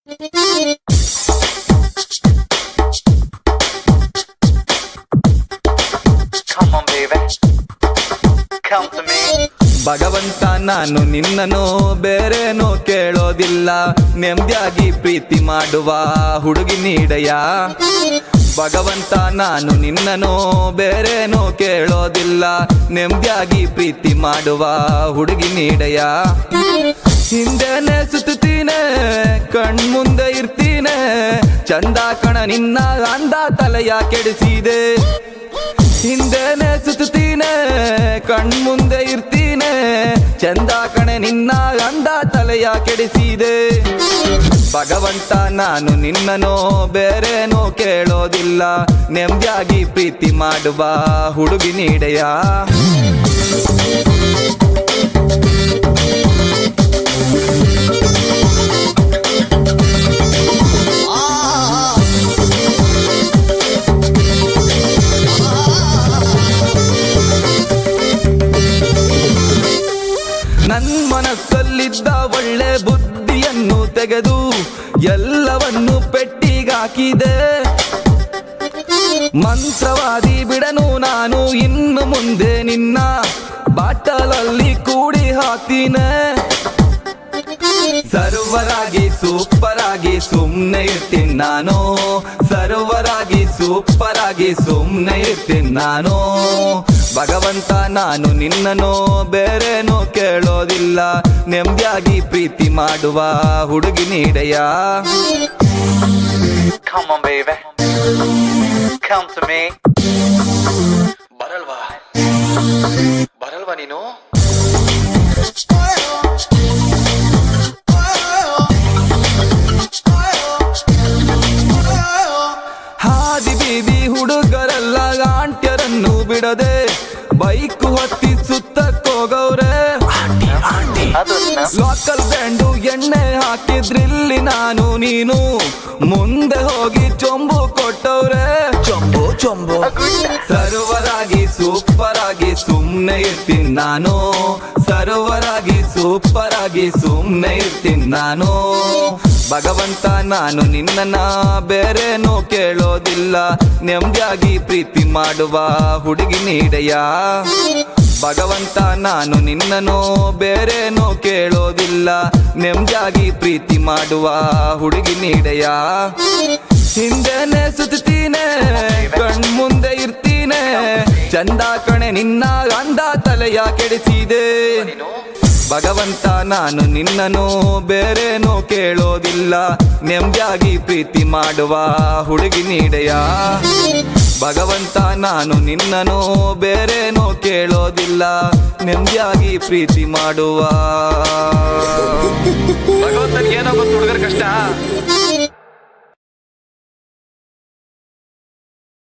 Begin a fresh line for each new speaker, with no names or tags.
Come on baby, come to me.
ಭಗವಂತ ನಾನು ನಿನ್ನನು ಬೇರೇನೋ ಕೇಳೋದಿಲ್ಲ, ನೆಮ್ಮದಿಯಾಗಿ ಪ್ರೀತಿ ಮಾಡುವ ಹುಡುಗಿ ನೀಡಯ್ಯ. ಭಗವಂತ ನಾನು ನಿನ್ನನು ಬೇರೇನೋ ಕೇಳೋದಿಲ್ಲ, ನೆಮ್ಮದಿಯಾಗಿ ಪ್ರೀತಿ ಮಾಡುವ ಹುಡುಗಿ ನೀಡಯ್ಯ. ಹಿಂದೆನೆ ಸುತ್ತೀನೆ ಕಣ್ಮುಂದೆ ಇರ್ತೀನೆ, ಚಂದ ಕಣ ನಿನ್ನ ಅಂದ ತಲೆಯ ಕೆಡಿಸಿದೆ. ಹಿಂದೆನೆ ಸುತ್ತೀನೆ ಕಣ್ಮುಂದೆ ಇರ್ತೀನೆ, ಚಂದ ಕಣೆ ನಿನ್ನ ಅಂದ ತಲೆಯ ಕೆಡಿಸಿದೆ. ಭಗವಂತ ನಾನು ನಿನ್ನನೋ ಬೇರೇನೋ ಕೇಳೋದಿಲ್ಲ, ನೆಮ್ಮದಿಯಾಗಿ ಪ್ರೀತಿ ಮಾಡುವ ಹುಡುಗಿ ನೀಡೆಯ. ನನ್ ಮನಸ್ಸಲ್ಲಿದ್ದ ಒಳ್ಳೆ ಬುದ್ಧಿಯನ್ನು ತೆಗೆದು ಎಲ್ಲವನ್ನು ಪೆಟ್ಟಿಗಾಕಿದೆ. ಮಂತ್ರವಾದಿ ಬಿಡನು ನಾನು ಇನ್ನು ಮುಂದೆ ನಿನ್ನ ಬಾಟಲಲ್ಲಿ ಕೂಡಿ ಹಾಕ್ತೀನೆ. ಸರ್ವರಾಗಿ ಸೂಪರ್ ಆಗಿ ಸುಮ್ನೆ ಇರ್ತೀನಿ ನಾನು, ಸರ್ವರಾಗಿ ಸೂಪರ್ ಆಗಿ ಸುಮ್ನೆ ಇರ್ತೀನಿ ನಾನು. ಭಗವಂತ ನಾನು ನಿನ್ನನೋ ಬೇರೇನೋ ಕೇಳೋದಿಲ್ಲ, ನೆಮ್ಮದಿಯಾಗಿ ಪ್ರೀತಿ ಮಾಡುವ ಹುಡುಗಿ ನೀಡೆಯ.
Come on baby, come to me. ಬರಲ್ವಾ ಬರಲ್ವಾ ನೀನು?
ಹಾದಿ ಬೀದಿ ಹುಡುಗರೆಲ್ಲ ಆಂಟ್ಯರನ್ನು ಬಿಡದೆ ಬೈಕ್ ಹೊತ್ತಿ ಸುತ್ತಕ್ಕೋಗವ್ರೆ. ಲೋಕಲ್ ಬ್ರ್ಯಾಂಡು ಎಣ್ಣೆ ಹಾಕಿದ್ರಿಲ್ಲಿ ನಾನು ನೀನು ಮುಂದೆ ಹೋಗಿ ಚೊಂಬು ಕೊಟ್ಟವ್ರೆ. ಚೊಂಬು ಚೊಂಬು ಸರ್ವರಾಗಿ ಸೂಪರ್ ಆಗಿ ಸುಮ್ನೆ ಇರ್ತೀನಿ ನಾನು, ಸರ್ವರಾಗಿ ಸೂಪರ್ ಆಗಿ ಸುಮ್ನೆ ಇರ್ತೀನಿ ನಾನು. ಭಗವಂತ ನಾನು ನಿನ್ನನ್ನ ಬೇರೇನೋ ಕೇಳೋದಿಲ್ಲ, ನೆಮ್ಮದಿಯಾಗಿ ಪ್ರೀತಿ ಮಾಡುವ ಹುಡುಗಿ ನೀಡೆಯ. ಭಗವಂತ ನಾನು ನಿನ್ನನೋ ಬೇರೇನೋ ಕೇಳೋದಿಲ್ಲ, ನೆಮ್ಮದಿಯಾಗಿ ಪ್ರೀತಿ ಮಾಡುವ ಹುಡುಗಿ ನೀಡೆಯ. ಹಿಂದೆನೆ ಸುತ್ತೀನೆ ಕಣ್ಮುಂದೆ ಇರ್ತೀನೆ, ಚಂದ ಕಣೆ ನಿನ್ನ ಅಂದ ತಲೆಯ ಕೆಡಿಸಿದೆ. ಭಗವಂತ ನಾನು ನಿನ್ನನು ಬೇರೇನೋ ಕೇಳೋದಿಲ್ಲ, ನೆಮ್ಮದಿಯಾಗಿ ಪ್ರೀತಿ ಮಾಡುವ ಹುಡುಗಿ ನೀಡೆಯ. ಭಗವಂತ ನಾನು ನಿನ್ನನು ಬೇರೇನೋ ಕೇಳೋದಿಲ್ಲ, ನೆಮ್ಮದಿಯಾಗಿ ಪ್ರೀತಿ ಮಾಡುವ